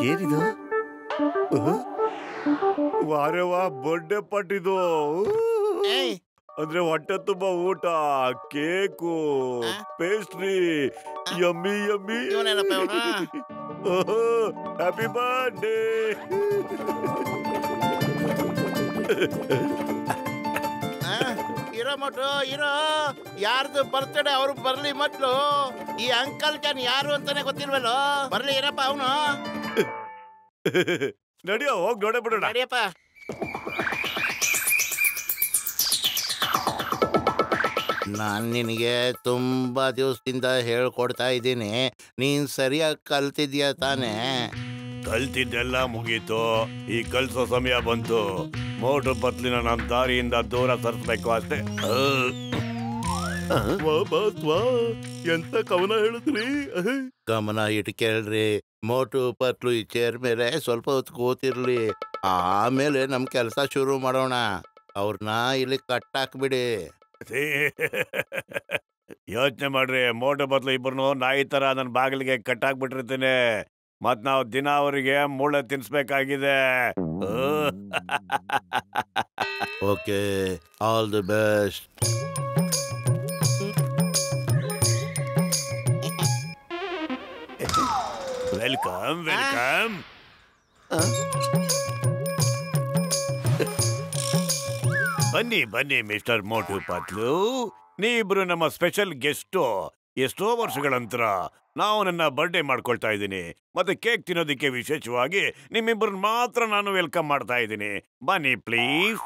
ಏನಿದು? ವಾರೆ ವಾ, ಬರ್ಡೇ ಪಾರ್ಟಿದು. ಅಂದ್ರೆ ಹೊಟ್ಟೆ ತುಂಬಾ ಊಟ, cake, pastry, yummy yummy. Happy birthday. ಇರೋ ಮಟ್ಟು ಇರೋ, ಯಾರ್ದು ಬರ್ತಡೆ ಅವ್ರು ಬರ್ಲಿ. ಮೊದ್ಲು ಈ ಅಂಕಲ್ ಜಾನ್ ಯಾರು ಅಂತಾನೆ ಗೊತ್ತಿಲ್ವಲ್ಲೋ. ಬರ್ಲಿ ಇರಪ್ಪ ಅವನು. ನಡಿಯೋ, ಹೋಗಿ ನೋಡೇ ಬಿಡೋಣ. ನಡಿಯಪ್ಪ. ನಾನು ನಿನಗೆ ತುಂಬಾ ದಿವಸದಿಂದ ಹೇಳ್ಕೊಡ್ತಾ ಇದ್ದೀನಿ, ನೀನ್ ಸರಿಯಾಗಿ ಕಲ್ತಿದ್ಯಾ ತಾನೇ? ಕಲ್ತಿದ್ದೆಲ್ಲ ಮುಗೀತು, ಈ ಕಲ್ಸೋ ಸಮಯ ಬಂತು. ಮೋಟು ಪತ್ಲಿನ ನಮ್ಮ ದಾರಿಯಿಂದ ದೂರ ಸರಿಸ್ಬೇಕು ಅಷ್ಟೇ. ಎಂತ ಕವನ ಹೇಳಿದ್ರಿ? ಗಮನ ಇಟ್ಕೇಳ್ರಿ. ಮೋಟು ಪತ್ಲು ಈ ಚೇರ್ ಮೇಲೆ ಸ್ವಲ್ಪ ಹೊತ್ತು ಕೂತಿರ್ಲಿ, ಆಮೇಲೆ ನಮ್ ಕೆಲಸ ಶುರು ಮಾಡೋಣ. ಅವ್ರನ್ನ ಇಲ್ಲಿ ಕಟ್ಟಾಕ್ಬಿಡಿ. ಯೋಚನೆ ಮಾಡ್ರಿ, ಮೋಟು ಪತ್ಲು ಇಬ್ಬರನ್ನು ನಾಯಿ ತರ ನನ್ನ ಬಾಗಿಲಿಗೆ ಕಟ್ಟಾಕ್ಬಿಟ್ಟಿರ್ತೀನಿ. ಮತ್ ನಾವು ದಿನ ಅವರಿಗೆ ಮೂಳೆ ತಿನ್ಸ್ಬೇಕಾಗಿದೆ. Okay, all the best. Welcome welcome. ಬನ್ನಿ ಬನ್ನಿ ಮಿಸ್ಟರ್ ಮೋಟು ಪತ್ಲು, ನೀವಿಬ್ರು ನಮ್ಮ ಸ್ಪೆಷಲ್ ಗೆಸ್ಟು. ಎಷ್ಟೋ ವರ್ಷಗಳ ನಂತರ ನಾವು ನನ್ನ ಬರ್ಡೇ ಮಾಡ್ಕೊಳ್ತಾ ಇದ್ದೀನಿ. ಮತ್ತೆ ಕೇಕ್ ತಿನ್ನೋದಿಕ್ಕೆ ವಿಶೇಷವಾಗಿ ನಿಮ್ಮಿಬ್ಬರನ್ನ ಮಾತ್ರ ನಾನು ವೆಲ್ಕಮ್ ಮಾಡ್ತಾ ಇದ್ದೀನಿ. ಬನ್ನಿ ಪ್ಲೀಸ್.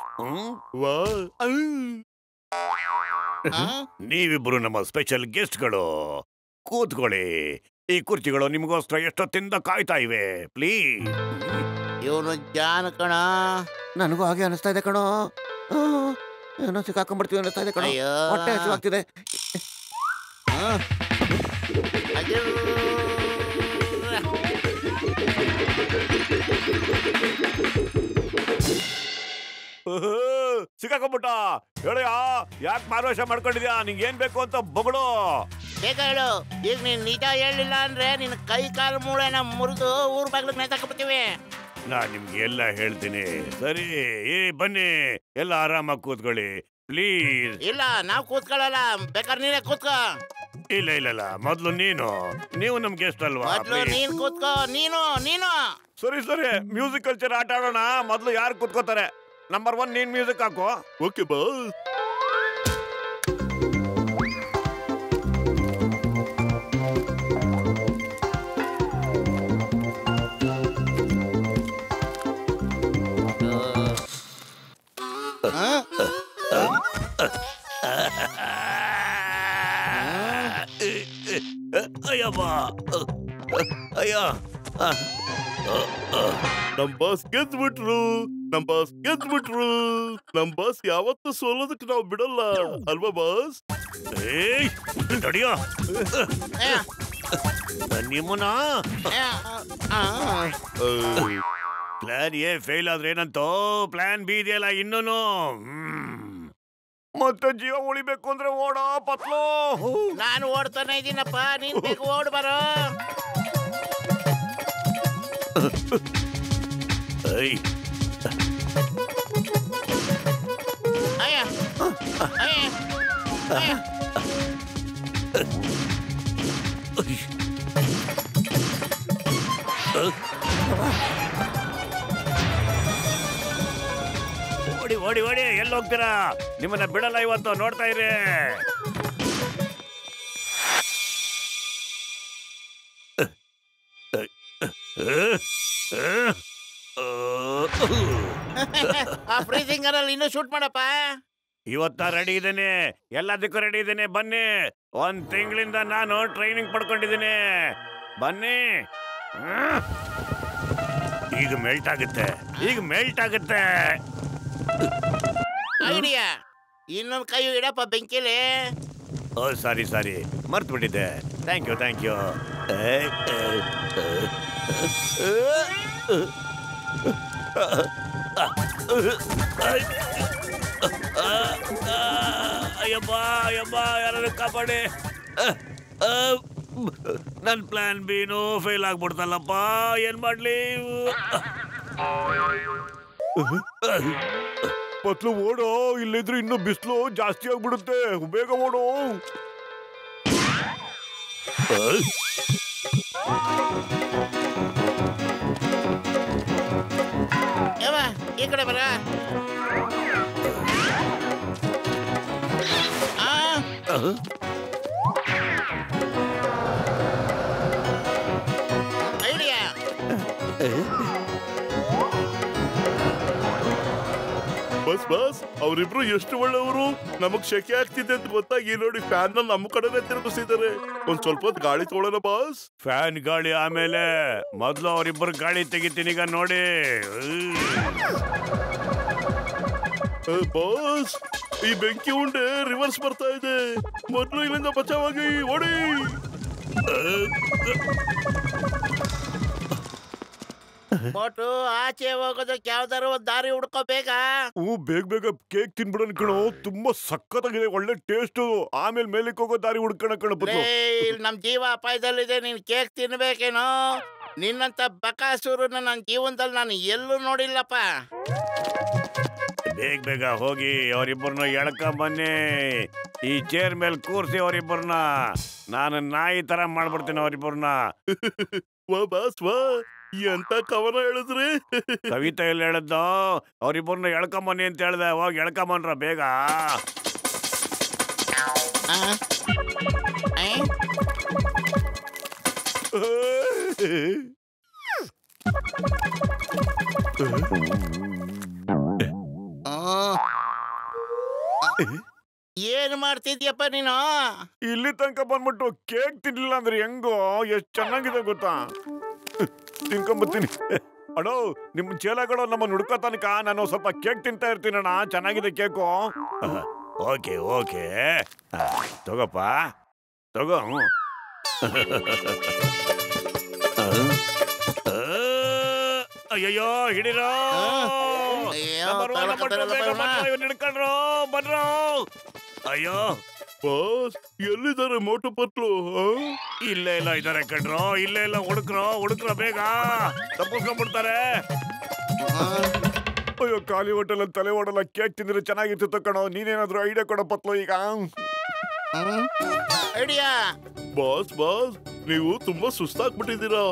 ನೀವಿಬ್ರು ನಮ್ಮ ಸ್ಪೆಷಲ್ ಗೆಸ್ಟ್ಗಳು, ಕೂತ್ಕೊಳ್ಳಿ. ಈ ಕುರ್ಚಿಗಳು ನಿಮಗೋಸ್ಕರ ಎಷ್ಟೊತ್ತಿಂದ ಕಾಯ್ತಾ ಇವೆ. ಪ್ಲೀಸ್. ಇವನು ಜಾನ ಕಣ. ನನಗೂ ಹಾಗೆ ಅನಿಸ್ತಾ ಇದೆ ಕಣೋ. ಏನೋ ಸಿಕ್ಕಾಕೊಂಡ್ಬಿಡ್ತೀವಿ ಅನಿಸ್ತಾ ಇದೆ ಕಣೋ. ಹೊಟ್ಟೆ ಹಸಿವಾಗ್ತಿದೆ. ಸಿಕ್ಕಾಕೊಂಡ್ಬಿಟ್ಟ. ಹೇಳಯ್ಯ, ಯಾಕೆ ಮಾರುವೇಷ ಮಾಡ್ಕೊಂಡಿದ್ಯಾ? ನಿಂಗೆ ಏನ್ ಬೇಕು ಅಂತ ಬಗಳು. ಬೇಗ ಹೇಳು. ಈಗ ನೀನ್ ನಿಜ ಹೇಳಿಲ್ಲ ಅಂದ್ರೆ ನಿನ್ ಕೈ ಕಾಲು ಮೂಳೆನ ಮುರಿದು ಊರ್ ಬಾಗ್ಲಿಗೆ ನೇತಾಕ್ಬಿಡ್ತೀವಿ. ನಾನ್ ನಿಮ್ಗೆ ಎಲ್ಲ ಹೇಳ್ತೀನಿ. ಸರಿ, ಬನ್ನಿ, ಎಲ್ಲ ಆರಾಮಾಗಿ ಕೂತ್ಕೊಳ್ಳಿ ಪ್ಲೀಸ್. ಇಲ್ಲ, ನಾವ್ ಕೂತ್ಕೊಳ್ಳಲ್ಲ. ಬೇಕಾದ್ರೆ ನೀನೇ ಕೂತ್ಕೋ. ಇಲ್ಲ ಇಲ್ಲ ಇಲ್ಲ, ಮೊದ್ಲು ನೀವು ನಮ್ ಗೆಸ್ಟ್ ಅಲ್ವಾ? ಮೊದ್ಲು ನೀನ್ ಕೂತ್ಕೋ. ನೀನು ಸರಿ ಸರಿ, ಮ್ಯೂಸಿಕ್ ಕಲ್ಚರ್ ಆಟ ಆಡೋಣ. ಮೊದ್ಲು ಯಾರು ಕೂತ್ಕೋತಾರೆ? ನಂಬರ್ 1 ನೀನ್ ಮ್ಯೂಸಿಕ್ ಹಾಕೋ. Okay boss. ಅಯ್ಯಪ್ಪ, ಅಯ್ಯ, ನಮ್ ಬಾಸ್ ಗೆದ್ಬಿಟ್ರು. ನಮ್ ಬಾಸ್ ಯಾವತ್ತೂ ಸೋಲೋದಕ್ಕೆ ನಾವು ಬಿಡಲ್ಲ ಅಲ್ವಾ ಬಾಸ್? ತಡಿಯೋ ನಿಮ್ಮನ. ಪ್ಲಾನ್ ಎ ಫೇಲ್ ಆದ್ರೆ ಏನಂತೋ, ಪ್ಲಾನ್ ಬಿ ಇದೆಯಲ್ಲ ಇನ್ನೂನು. ಮತ್ತೆ ಜೀವ ಉಳಿಬೇಕು ಅಂದ್ರೆ ಓಡೋ ಪತ್ಲು. ನಾನು ಓಡ್ತಾನೆ ಇದ್ದೀನಪ್ಪ, ನೀನ್ ಬೇಗ ಓಡ್ ಬರೋ. ಓಡಿ ಓಡಿ ಓಡಿ, ಎಲ್ಲಿ ಹೋಗ್ತೀರಾ? ನಿಮ್ಮನ್ನ ಬಿಡಲ್ಲ ಇವತ್ತು, ನೋಡ್ತಾ ಇರಿ. ಆ ಫ್ರೀಜಿಂಗರ್ ಅಲ್ಲಿ ಇನ್ನೂ ಶೂಟ್ ಮಾಡಪ್ಪ. ಇವತ್ತ ರೆಡಿ ಇದ್ದೇನೆ, ಎಲ್ಲದಕ್ಕೂ ರೆಡಿ ಇದ್ದೇನೆ. ಬನ್ನಿ, 1 ತಿಂಗಳಿಂದ ನಾನು ಟ್ರೈನಿಂಗ್ ಪಡ್ಕೊಂಡಿದ್ದೀನಿ. ಬನ್ನಿ. ಈಗ ಮೆಲ್ಟ್ ಆಗುತ್ತೆ. ಐಡಿಯಾ. ಇನ್ನೊಂದು ಕೈ ಇಡಪ್ಪ ಬೆಂಕಿಲಿ. ಓ ಸಾರಿ ಮರ್ತು ಬಿಟ್ಟಿದ್ದೆ. Thank you. ಯಾರು ಕಾಪಾಡಿ. ನನ್ ಪ್ಲಾನ್ ಬಿನೂ ಫೇಲ್ ಆಗ್ಬಿಡ್ತಲ್ಲಪ್ಪ, ಏನ್ ಮಾಡ್ಲಿ? ಪತ್ಲು ಓಡೋ, ಇಲ್ಲಿದ್ರೆ ಇನ್ನು ಬಿಸಿಲು ಜಾಸ್ತಿ ಆಗ್ಬಿಡುತ್ತೆ, ಬೇಗ ಓಡೋ. ಈ ಕಡೆ ಬರ. ಐಡಿಯಾ. ಬಸ್ ಅವರಿಬ್ರು ಎಷ್ಟು ಒಳ್ಳೆಯವರು. ನಮಗ್ ಶೆಕೆ ಆಗ್ತಿದೆ ಅಂತ ಗೊತ್ತಾಗಿ ನೋಡಿ ಫ್ಯಾನ್ ನಮ್ಮ ಕಡೆನೆ ತಿರುಗಿಸಿದ್ದಾರೆ. ಒಂದ್ ಸ್ವಲ್ಪ ಹೊತ್ತು ಗಾಳಿ ತಗೊಳ್ಳೋಣ ಬಾಸ್. ಫ್ಯಾನ್ ಗಾಳಿ ಆಮೇಲೆ, ಮೊದ್ಲು ಅವರಿಬ್ಬರು ಗಾಳಿ ತೆಗಿತೀನಿ ಈಗ ನೋಡಿ. ಬಾಸ್, ಈ ಬೆಂಕಿ ಉಂಡೆ ರಿವರ್ಸ್ ಬರ್ತಾ ಇದೆ. ಮೊದ್ಲು ಇಲ್ಲಿಂದ ಬಚಾವಾಗಿ ಓಡಿ. ಮೋಟು, ಆಚೆ ಹೋಗೋದಕ್ಕೆ ಯಾವ್ದಾರು ಒಂದ್ ದಾರಿ ಹುಡ್ಕೋಬೇಕಾ? ಬೇಗ ಬೇಗ ಕೇಕ್ ತಿನ್ಬಿಡೋಣ ಕಣೋ, ತುಂಬಾ ಸಖತ್ತಾಗಿದೆ, ಒಳ್ಳೆ ಟೇಸ್ಟ್. ಆಮೇಲೆ ಮೇಲಕ್ಕೆ ಹೋಗೋ ದಾರಿ ಹುಡ್ಕೋಣ ಕಣ. ನಮ್ ಜೀವ ಅಪಾಯದಲ್ಲಿದೆ, ನೀನ್ ಕೇಕ್ ತಿನ್ಬೇಕೇನೋ? ನಿನ್ನಂತ ಬಕಾಸೂರನ್ನ ನನ್ನ ಜೀವನದಲ್ಲಿ ನಾನು ಎಲ್ಲೂ ನೋಡಿಲ್ಲಪ್ಪ. ಬೇಗ ಬೇಗ ಹೋಗಿ ಅವರಿಬ್ಬರನ್ನ ಎಳ್ಕೊಂಬನ್ನಿ. ಈ ಚೇರ್ ಮೇಲೆ ಕೂರ್ಸಿ ಅವರಿಬ್ಬರನ್ನ. ನಾನು ನಾಯಿ ತರ ಮಾಡ್ಬಿಡ್ತೀನಿ ಅವರಿಬ್ಬರನ್ನ. ವಾ ಬಾಸ್ ವಾ, ಎಂತ ಕವನ ಹೇಳಿದ್ರಿ? ಕವಿತಾ ಎಲ್ಲಿ ಹೇಳದ್ದು? ಅವರಿಬ್ಬರನ್ನ ಎಳ್ಕೊಂಬನ್ನಿ ಅಂತ ಹೇಳ್ದೆ. ಹೋಗಿ ಎಳ್ಕೊಂಬನ್ರ ಬೇಗ. ಏನ್ ಮಾಡ್ತಿದ್ಯಪ್ಪ ನೀನು? ಇಲ್ಲಿ ತನಕ ಬಂದ್ಬಿಟ್ಟು ಕೇಕ್ ತಿನ್ಲಿಲ್ಲ ಅಂದ್ರೆ ಹೆಂಗೋ? ಎಷ್ಟ್ ಚೆನ್ನಾಗಿದೆ ಗೊತ್ತಾ? ತಿನ್ಕೊಂಬತ್ತೀನಿ. ಅಡೋ, ನಿಮ್ ಚೇಲಗಳು ನಮ್ಮ ನುಡ್ಕೋ ತನಕ ನಾನು ಸ್ವಲ್ಪ ಕೇಕ್ ತಿಂತಾ ಇರ್ತೀನಣ್ಣ. ಚೆನ್ನಾಗಿದೆ ಕೇಕು. ಓಕೆ ಓಕೆ, ತಗೋಪ್ಪ ತಗೋ. ಅಯ್ಯಯ್ಯೋ, ಹಿಡಿರೋ. ಹಿಡ್ಕೊಂಡ್ರು ಬನ್ರೋ. ಅಯ್ಯೋ ಬಾಸ್, ಎಲ್ಲಿದ್ದಾರೆ ಮೋಟು ಪತ್ಲು? ಇಲ್ಲೇ ಇಲ್ಲ ಇದಾರೆ ಕಣ್ರೋ, ಇಲ್ಲೇ ಇಲ್ಲ. ಹುಡುಕ್ರೋ ಬೇಗ, ತಪ್ಪಿಸ್ಕೊಂಡ್ಬಿಡ್ತಾರೆ. ಅಯ್ಯೋ, ಖಾಲಿ ಹೋಟೆಲ್ ಅಲ್ಲಿ ತಲೆ ಓಡಲ್ಲ. ಕೇಕ್ ತಿಂದ್ರೆ ಚೆನ್ನಾಗಿತ್ತು ಕಣೋ. ನೀನೇನಾದ್ರೂ ಐಡಿಯಾ ಕೊಡೋ ಪತ್ಲು ಈಗ. ಐಡಿಯಾ? ಬಾಸ್ ಬಾಸ್, ನೀವು ತುಂಬಾ ಸುಸ್ತಾಗ್ಬಿಟ್ಟಿದ್ದೀರಾ.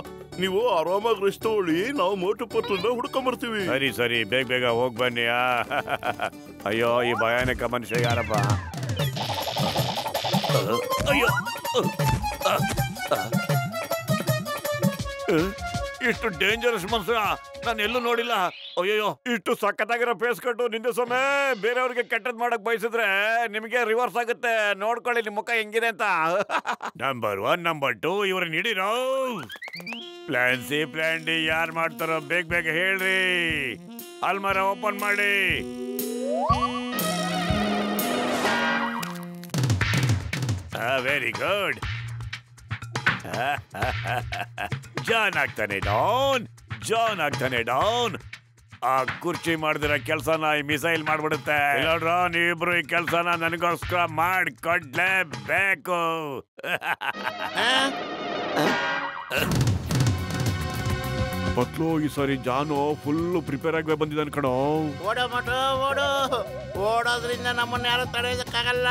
ನೀವು ಆರಾಮಾಗಿ ರೆಸ್ಟ್ ತಗೊಳ್ಳಿ, ನಾವು ಮೋಟು ಪತ್ಲನ್ನ ಹುಡ್ಕೊಂಬರ್ತೀವಿ. ಸರಿ ಸರಿ, ಬೇಗ ಬೇಗ ಹೋಗ್ ಬನ್ನಿ. ಅಯ್ಯೋ, ಈ ಭಯಾನಕ ಮನುಷ್ಯ ಯಾರಪ್ಪ? ಅಯ್ಯೋ, ಇಷ್ಟು ಡೇಂಜರಸ್ ಮನುಷ್ಯ ನಾನು ಎಲ್ಲೂ ನೋಡಿಲ್ಲ. ಅಯ್ಯೋ, ಇಷ್ಟು ಸಖತ್ತಾಗಿರೋ ಫೇಸ್ ಕಟ್ಟು ನಿಂದೆ ಸೊಮ್ಮೆ ಬೇರೆಯವ್ರಿಗೆ ಕೆಟ್ಟದ್ ಮಾಡಕ್ ಬಯಸಿದ್ರೆ ನಿಮಗೆ ರಿವರ್ಸ್ ಆಗುತ್ತೆ. ನೋಡ್ಕೊಳ್ಳಿ ನಿಮ್ ಮುಖ ಹೆಂಗಿದೆ ಅಂತ. ನಂಬರ್ 1 ನಂಬರ್ 2 ಇವ್ರನ್ನ ಹಿಡಿರೋ. ಪ್ಲಾನ್ ಸಿ ಪ್ಲಾನ್ ಡಿ ಯಾರು ಮಾಡ್ತಾರೋ ಬೇಗ ಬೇಗ ಹೇಳ್ರಿ. ಅಲ್ಮಾರ ಓಪನ್ ಮಾಡಿ. Very good. ಜಾನ್ ಆಗ್ತಾನೆ ಡೌನ್. ಆ ಕುರ್ಚಿ ಮಾಡಿದಿರ ಕೆಲ್ಸನ ಈ ಮಿಸೈಲ್ ಮಾಡ್ಬಿಡುತ್ತೆ. ನೋಡ್ರ, ನೀವಿಬ್ರು ಈ ಕೆಲ್ಸನ ನನಗೋಸ್ಕರ ಮಾಡ್ಕೊಡ್ಲೇಬೇಕು. ಪತ್ಲು, ಈ ಸಾರಿ ಜಾನು ಫುಲ್ ಪ್ರಿಪೇರ್ ಆಗಿ ಬಂದಿದ್ದಾನೆ ಕಣೋ. ಓಡೋ ಮೋಟು, ಓಡು. ಓಡೋದ್ರಿಂದ ನಮ್ಮನ್ನ ಯಾರು ತಡೆಯೋದಕ್ಕಾಗಲ್ಲ.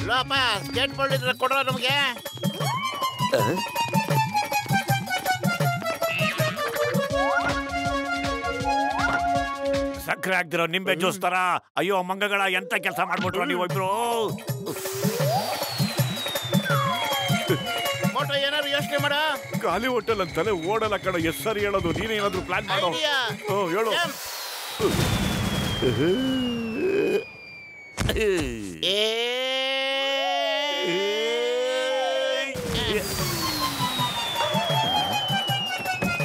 ಲೋಪ, ಸ್ಟೇಟ್ ಬೋರ್ಡ್ ಇದ್ರೆ ಕೊಡ್ರ ನಮಗೆ. ಸಕ್ಕರೆ ಆಗ್ದಿರೋ ನಿಂಬೆ ಜ್ಯೂಸ್ ತರ. ಅಯ್ಯೋ ಮಂಗಗಳ, ಎಂತ ಕೆಲಸ ಮಾಡ್ಬಿಟ್ರು ನೀವು ಇಬ್ರು. ಮೋಟೋ, ಏನಾದ್ರು ಯೋಚನೆ ಮಾಡ. ಖಾಲಿ ಹೋಟೆಲ್ ಅಂತಲೇ ಓಡಲ್ಲ ಕಣ. ಎಸ್ ಸರಿ ಹೇಳೋದು. ನೀನೇನಾದ್ರು ಪ್ಲಾನ್ ಮಾಡೋ. ಹೇಳು.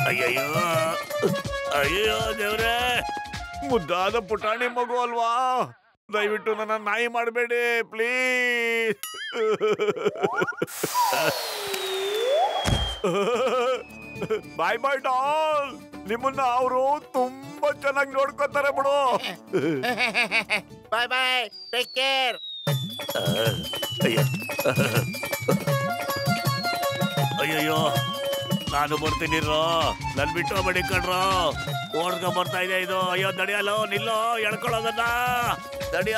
ಅಯ್ಯಯ್ಯೋ ಅಯ್ಯೋ ದೇವ್ರೆ, ಮುದ್ದಾದ ಪುಟಾಣಿ ಮಗು ಅಲ್ವಾ, ದಯವಿಟ್ಟು ನನ್ನ ನಾಯಿ ಮಾಡಬೇಡಿ ಪ್ಲೀಸ್. ಬಾಯ್ ಬಾಯ್ ಡಾಲ್, ನಿಮ್ಮನ್ನ ಅವರು ತುಂಬಾ ಚೆನ್ನಾಗಿ ನೋಡ್ಕೋತಾರೆ ಬಿಡು. ಬಾಯ್ ಬಾಯ್, ಟೇಕ್ ಕೇರ್. ಅಯ್ಯಯ್ಯೋ, ನಾನು ಬರ್ತೀನಿರೋ, ನನ್ ಬಿಟ್ಟು ಬಡಿ ಕಣ್ರೋ, ಓಡ್ಕೊಂಡ್ ಬರ್ತಾ ಇದೆ ಇದು. ಅಯ್ಯೋ ದಡಿಯಲ್ಲೋ, ನಿಲ್ಲೋ, ಎಳ್ಕೊಳ್ಳೋದನ್ನ ದಡಿಯ.